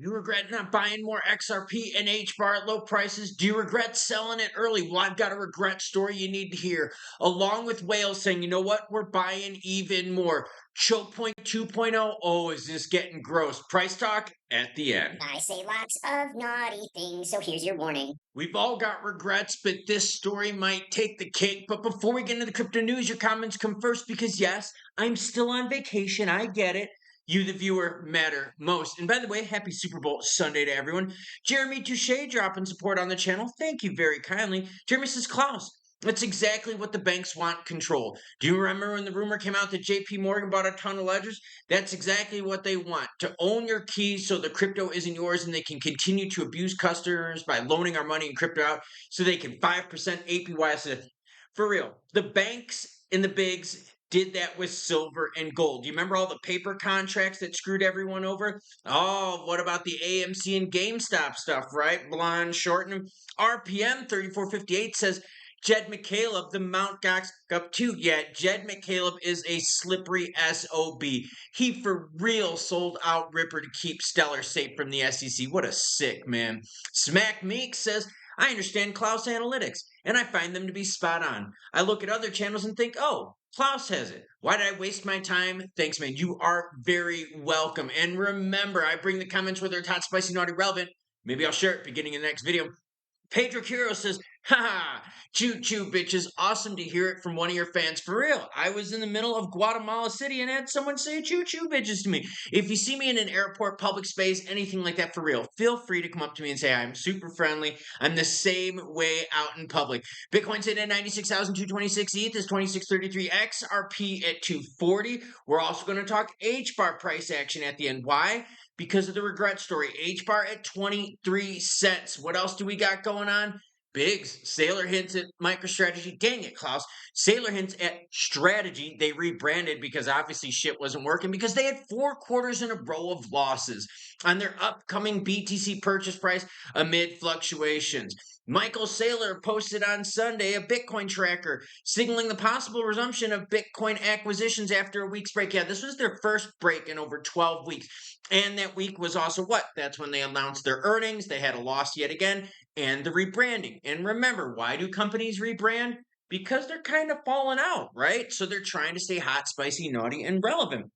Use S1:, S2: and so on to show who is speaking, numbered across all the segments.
S1: You regret not buying more XRP and HBAR at low prices? Do you regret selling it early? Well, I've got a regret story you need to hear. Along with whales saying, you know what? We're buying even more. Chokepoint 2.0. Oh, is this getting gross? Price talk at the end.
S2: I say lots of naughty things, so here's your warning.
S1: We've all got regrets, but this story might take the cake. But before we get into the crypto news, your comments come first because, yes, I'm still on vacation. I get it. You, the viewer, matter most. And by the way, happy Super Bowl Sunday to everyone. Jeremy Touche dropping support on the channel. Thank you very kindly. Jeremy says, Klaus, that's exactly what the banks want control. Do you remember when the rumor came out that JP Morgan bought a ton of ledgers? That's exactly what they want, to own your keys so the crypto isn't yours and they can continue to abuse customers by loaning our money in crypto out so they can 5% APY. For real, the banks and the bigs did that with silver and gold. You remember all the paper contracts that screwed everyone over? Oh, what about the AMC and GameStop stuff, right? Blonde, short, and RPM 3458 says Jed McCaleb, the Mount Gox up too. Yeah, Jed McCaleb is a slippery SOB. He for real sold out Ripper to keep Stellar safe from the SEC. What a sick man. Smack Meek says, I understand Klaus Analytics, and I find them to be spot on. I look at other channels and think, oh, Klaus has it. Why did I waste my time? Thanks, man. You are very welcome. And remember, I bring the comments whether it's hot, spicy, naughty, relevant. Maybe I'll share it beginning of the next video. Pedro Quiro says, haha, choo choo bitches. Awesome to hear it from one of your fans. For real, I was in the middle of Guatemala City and had someone say choo choo bitches to me. If you see me in an airport, public space, anything like that, for real, feel free to come up to me and say I'm super friendly. I'm the same way out in public. Bitcoin's in at 96,226. ETH is 2633. XRP at 240. We're also going to talk HBAR price action at the end. Why? Because of the regret story. HBAR at 23 cents. What else do we got going on? Biggs. Sailor hints at MicroStrategy. Dang it, Klaus. Sailor hints at strategy. They rebranded because obviously shit wasn't working because they had 4 quarters in a row of losses on their upcoming BTC purchase price amid fluctuations. Michael Saylor posted on Sunday a Bitcoin tracker signaling the possible resumption of Bitcoin acquisitions after a week's break. Yeah, this was their first break in over 12 weeks. And that week was also what? That's when they announced their earnings. They had a loss yet again, and the rebranding. And remember, why do companies rebrand? Because they're kind of falling out, right? So they're trying to stay hot, spicy, naughty, and relevant.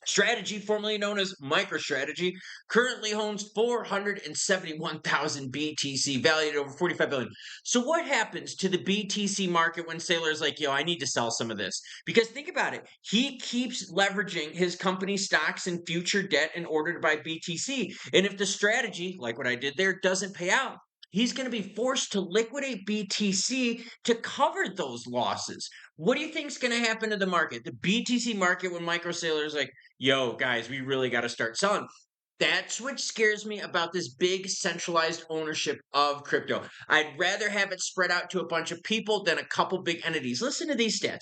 S1: Strategy, formerly known as MicroStrategy, currently owns 471,000 BTC, valued at over 45 billion. So what happens to the BTC market when Saylor's like, yo, I need to sell some of this? Because think about it. He keeps leveraging his company stocks and future debt in order to buy BTC. And if the strategy, like what I did there, doesn't pay out, he's going to be forced to liquidate BTC to cover those losses. What do you think is going to happen to the market? The BTC market when MicroSailor is like, yo, guys, we really got to start selling. That's what scares me about this big centralized ownership of crypto. I'd rather have it spread out to a bunch of people than a couple big entities. Listen to these stats.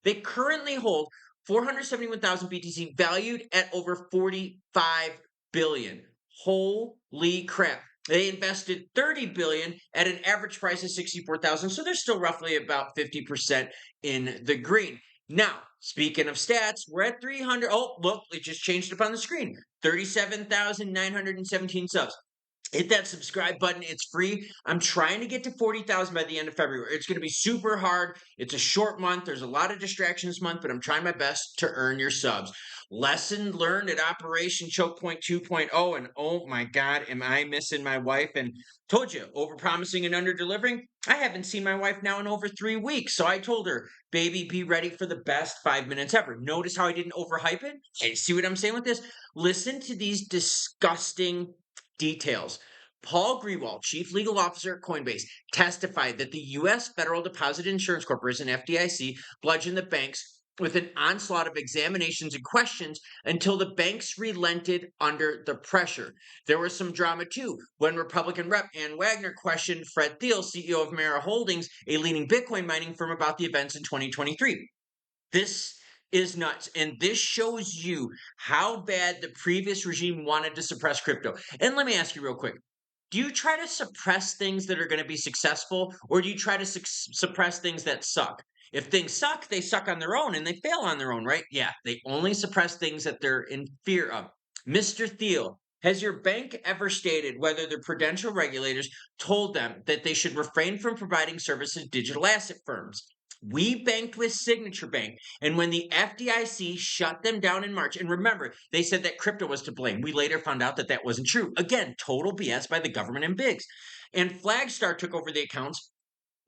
S1: They currently hold 471,000 BTC valued at over 45 billion. Holy crap. They invested 30 billion at an average price of 64,000, so they're still roughly about 50% in the green. Now, speaking of stats, we're at 300. Oh, look, it just changed up on the screen. 37,917 subs. Hit that subscribe button. It's free. I'm trying to get to 40,000 by the end of February. It's going to be super hard. It's a short month. There's a lot of distractions this month, but I'm trying my best to earn your subs. Lesson learned at Operation Chokepoint 2.0. And oh my God, am I missing my wife? And told you, overpromising and underdelivering. I haven't seen my wife now in over 3 weeks. So I told her, baby, be ready for the best 5 minutes ever. Notice how I didn't overhype it? Hey, see what I'm saying with this? Listen to these disgusting details. Paul Grewal, chief legal officer at Coinbase, testified that the U.S. Federal Deposit Insurance Corporation, FDIC, bludgeoned the banks with an onslaught of examinations and questions until the banks relented under the pressure. There was some drama too when Republican Rep. Ann Wagner questioned Fred Thiel, CEO of Mara Holdings, a leading Bitcoin mining firm, about the events in 2023. This is nuts. And this shows you how bad the previous regime wanted to suppress crypto. And let me ask you real quick. Do you try to suppress things that are going to be successful, or do you try to suppress things that suck? If things suck, they suck on their own and they fail on their own, right? Yeah, they only suppress things that they're in fear of. Mr. Thiel, Has your bank ever stated whether their prudential regulators told them that they should refrain from providing services to digital asset firms? We banked with Signature Bank, and when the FDIC shut them down in March, and remember, they said that crypto was to blame. We later found out that that wasn't true. Again, total BS by the government and Biggs. And Flagstar took over the accounts.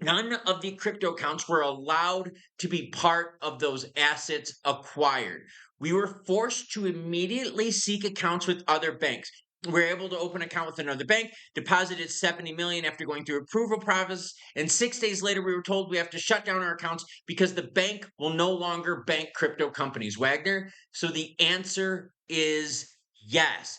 S1: None of the crypto accounts were allowed to be part of those assets acquired. We were forced to immediately seek accounts with other banks. We were able to open an account with another bank, deposited 70 million after going through approval process, and 6 days later we were told we have to shut down our accounts because the bank will no longer bank crypto companies. Wagner, so the answer is yes.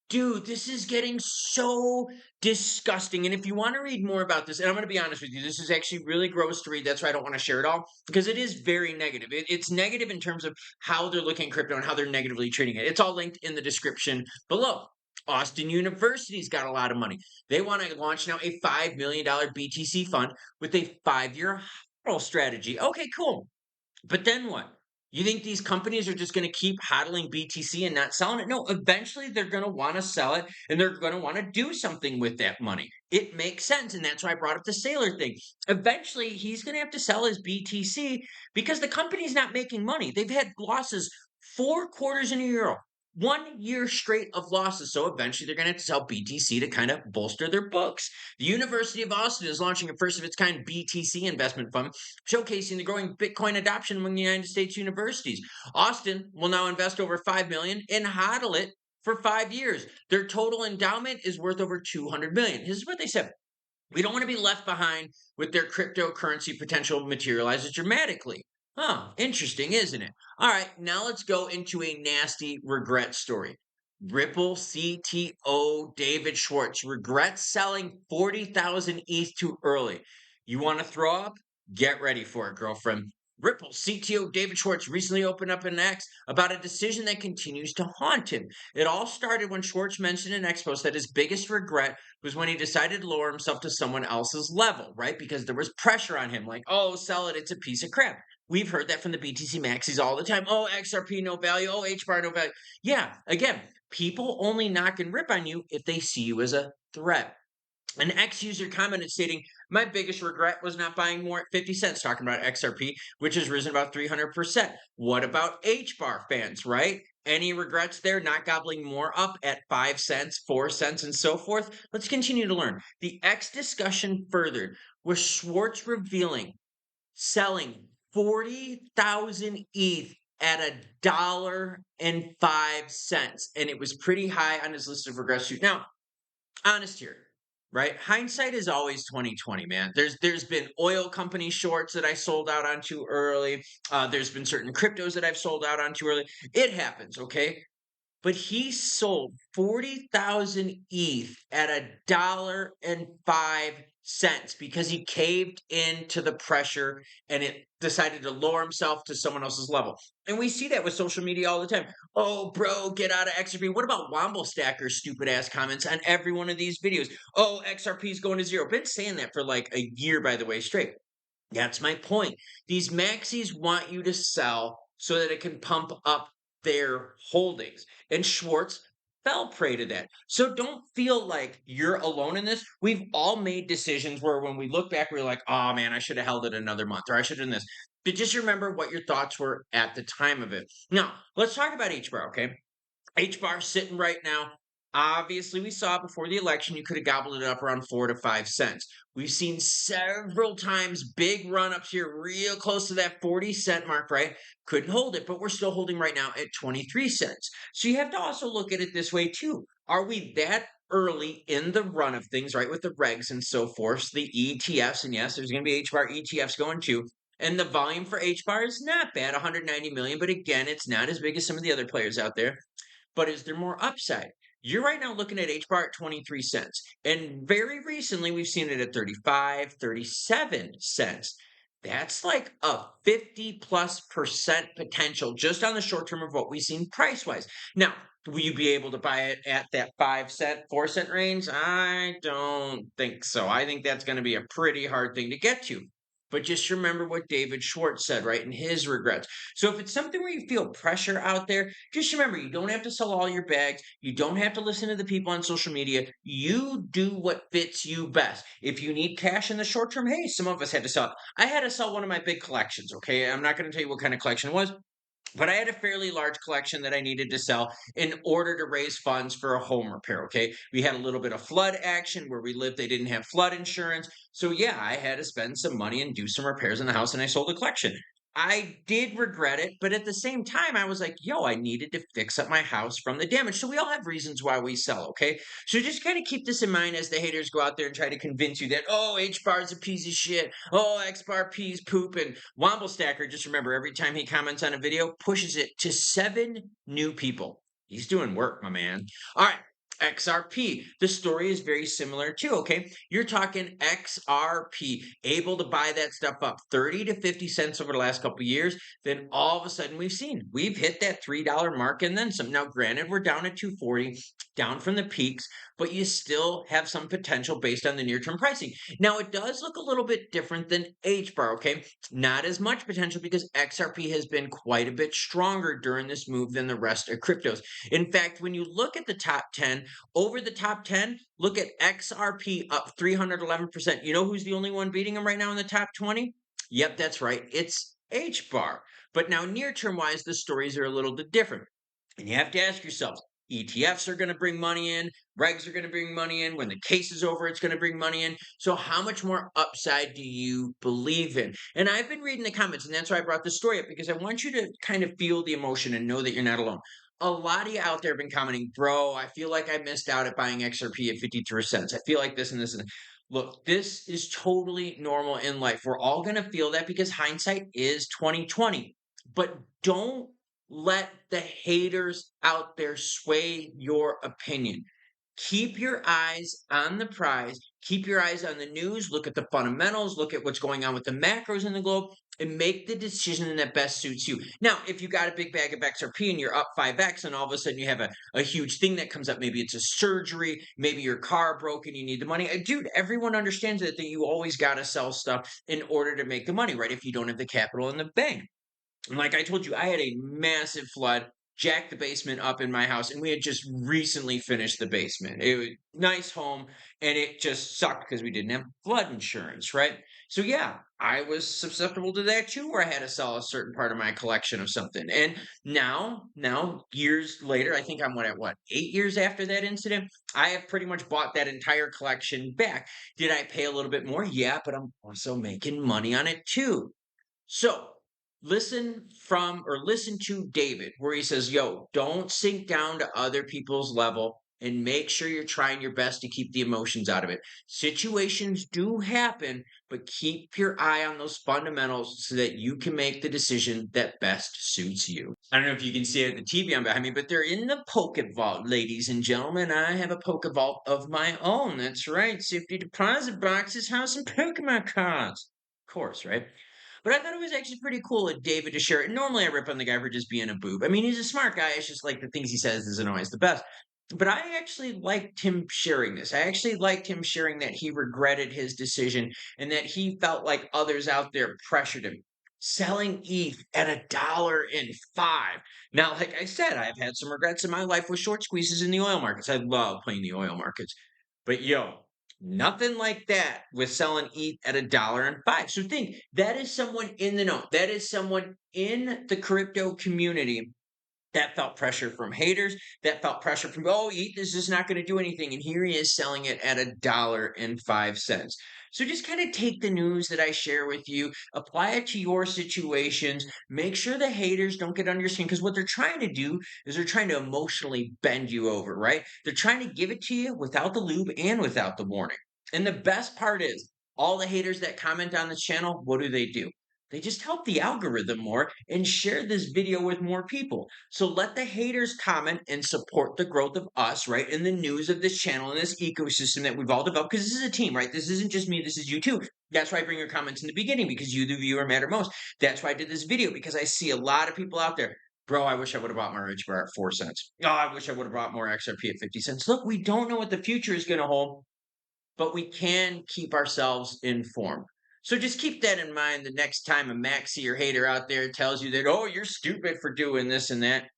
S1: Dude, this is getting so disgusting. And if you want to read more about this, and I'm going to be honest with you, this is actually really gross to read. That's why I don't want to share it all because it is very negative. It's negative in terms of how they're looking at crypto and how they're negatively treating it. It's all linked in the description below. Austin University's got a lot of money. They want to launch now a $5 million BTC fund with a 5-year HODL strategy. Okay, cool. But then what? You think these companies are just going to keep hodling BTC and not selling it? No, eventually they're going to want to sell it and they're going to want to do something with that money. It makes sense. And that's why I brought up the Sailor thing. Eventually, he's going to have to sell his BTC because the company's not making money. They've had losses 4 quarters in a row. 1 year straight of losses. So eventually they're going to have to sell BTC to kind of bolster their books. The University of Austin is launching a first of its kind BTC investment fund, showcasing the growing Bitcoin adoption among the United States universities. Austin will now invest over $5 million and hodl it for 5 years. Their total endowment is worth over $200 million. This is what they said. We don't want to be left behind with their cryptocurrency potential materializes dramatically. Huh, interesting, isn't it? All right, now let's go into a nasty regret story. Ripple CTO David Schwartz regrets selling 40,000 ETH too early. You want to throw up? Get ready for it, girlfriend. Ripple CTO David Schwartz recently opened up an X about a decision that continues to haunt him. It all started when Schwartz mentioned in X post that his biggest regret was when he decided to lower himself to someone else's level, right? Because there was pressure on him, like, oh, sell it, it's a piece of crap. We've heard that from the BTC maxis all the time. Oh, XRP no value. Oh, HBAR no value. Yeah, again, people only knock and rip on you if they see you as a threat. An X user commented stating, my biggest regret was not buying more at 50 cents, talking about XRP, which has risen about 300%. What about HBAR fans, right? Any regrets there, not gobbling more up at 5 cents, 4 cents, and so forth? Let's continue to learn. The X discussion furthered with Schwartz revealing selling 40,000 ETH at $1.05. And it was pretty high on his list of regrets. Now, honest here, right? Hindsight is always 2020, man. There's been oil company shorts that I sold out on too early. There's been certain cryptos that I've sold out on too early. It happens, okay? But he sold 40,000 ETH at $1.05 because he caved into the pressure and it decided to lower himself to someone else's level. And we see that with social media all the time. Oh, bro, get out of XRP. What about Womble Stacker's stupid ass comments on every one of these videos? Oh, XRP is going to zero. Been saying that for like a year, by the way, straight. That's my point. These maxis want you to sell so that it can pump up their holdings. And Schwartz fell prey to that. So don't feel like you're alone in this. We've all made decisions where when we look back, we're like, oh man, I should have held it another month or I should have done this. But just remember what your thoughts were at the time of it. Now, let's talk about HBAR, okay? HBAR sitting right now. Obviously, we saw before the election, you could have gobbled it up around 4 to 5 cents. We've seen several times big run ups here, real close to that 40-cent mark, right? Couldn't hold it, but we're still holding right now at 23 cents. So you have to also look at it this way, too. Are we that early in the run of things, right? With the regs and so forth, the ETFs, and yes, there's going to be HBAR ETFs going too. And the volume for HBAR is not bad, 190 million, but again, it's not as big as some of the other players out there. But is there more upside? You're right now looking at HBAR at 23 cents. And very recently, we've seen it at 35, 37 cents. That's like a 50+% potential just on the short term of what we've seen price wise. Now, will you be able to buy it at that 5 cent, 4 cent range? I don't think so. I think that's going to be a pretty hard thing to get to. But just remember what David Schwartz said, right, in his regrets. So if it's something where you feel pressure out there, just remember you don't have to sell all your bags. You don't have to listen to the people on social media. You do what fits you best. If you need cash in the short term, hey, some of us had to sell. I had to sell one of my big collections, okay? I'm not going to tell you what kind of collection it was. But I had a fairly large collection that I needed to sell in order to raise funds for a home repair. Okay. We had a little bit of flood action where we lived. They didn't have flood insurance. So, yeah, I had to spend some money and do some repairs in the house, and I sold the collection. I did regret it, but at the same time, I was like, yo, I needed to fix up my house from the damage. So, we all have reasons why we sell. Okay. So, just kind of keep this in mind as the haters go out there and try to convince you that, oh, HBAR is a piece of shit. Oh, XBAR poop. And Womble Stacker, just remember, every time he comments on a video, pushes it to 7 new people. He's doing work, my man. All right. XRP. The story is very similar too, okay? You're talking XRP, able to buy that stuff up 30 to 50 cents over the last couple of years. Then all of a sudden we've hit that $3 mark and then some. Now, granted, we're down at 240, down from the peaks, but you still have some potential based on the near-term pricing. Now, it does look a little bit different than HBAR, okay? Not as much potential because XRP has been quite a bit stronger during this move than the rest of cryptos. In fact, when you look at the top 10, over the top 10, look at XRP up 311%. You know who's the only one beating them right now in the top 20? Yep, that's right. It's HBAR. But now, near term wise, the stories are a little bit different. And you have to ask yourself, ETFs are going to bring money in, regs are going to bring money in. When the case is over, it's going to bring money in. So, how much more upside do you believe in? And I've been reading the comments, and that's why I brought this story up, because I want you to kind of feel the emotion and know that you're not alone. A lot of you out there have been commenting, bro, I feel like I missed out at buying XRP at 53 cents. I feel like this and this and that. Look, this is totally normal in life. We're all going to feel that because hindsight is 2020. But don't let the haters out there sway your opinion. Keep your eyes on the prize. Keep your eyes on the news. Look at the fundamentals. Look at what's going on with the macros in the globe and make the decision that best suits you. Now, if you got a big bag of XRP and you're up 5x and all of a sudden you have a huge thing that comes up, maybe it's a surgery, maybe your car broke and you need the money. Dude, everyone understands that you always got to sell stuff in order to make the money, right? If you don't have the capital in the bank. And like I told you, I had a massive flood, jacked the basement up in my house, and we had just recently finished the basement. It was a nice home, and it just sucked because we didn't have flood insurance, right? So yeah, I was susceptible to that too, where I had to sell a certain part of my collection of something. And now years later, I think I'm at what, 8 years after that incident, I have pretty much bought that entire collection back. Did I pay a little bit more? Yeah, but I'm also making money on it too. So listen to David, where he says, yo, don't sink down to other people's level and make sure you're trying your best to keep the emotions out of it. Situations do happen, but keep your eye on those fundamentals so that you can make the decision that best suits you. I don't know if you can see it at the TV on behind me, but they're in the Pocket Vault, ladies and gentlemen. I have a Pocket Vault of my own. That's right. Safety deposit boxes, have some Pokemon cards. Of course, right? But I thought it was actually pretty cool of David to share it. Normally, I rip on the guy for just being a boob. I mean, he's a smart guy. It's just like the things he says isn't always the best. But I actually liked him sharing this. I actually liked him sharing that he regretted his decision and that he felt like others out there pressured him. Selling ETH at $1.05. Now, like I said, I've had some regrets in my life with short squeezes in the oil markets. I love playing the oil markets. But yo, nothing like that with selling ETH at $1.05. So think that is someone in the know. That is someone in the crypto community that felt pressure from haters, that felt pressure from, oh, ETH is just not going to do anything. And here he is selling it at $1.05. So just kind of take the news that I share with you, apply it to your situations, make sure the haters don't get under your skin, because what they're trying to do is they're trying to emotionally bend you over, right? They're trying to give it to you without the lube and without the warning. And the best part is, all the haters that comment on this channel, what do? They just help the algorithm more and share this video with more people. So let the haters comment and support the growth of us, right? And the news of this channel and this ecosystem that we've all developed, because this is a team, right? This isn't just me, this is you too. That's why I bring your comments in the beginning, because you, the viewer, matter most. That's why I did this video, because I see a lot of people out there. Bro, I wish I would have bought more HBAR at 4 cents. Oh, I wish I would have bought more XRP at 50 cents. Look, we don't know what the future is going to hold, but we can keep ourselves informed. So just keep that in mind the next time a maxi or hater out there tells you that, oh, you're stupid for doing this and that.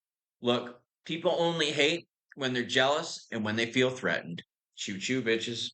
S1: Look, people only hate when they're jealous and when they feel threatened. Choo choo, bitches.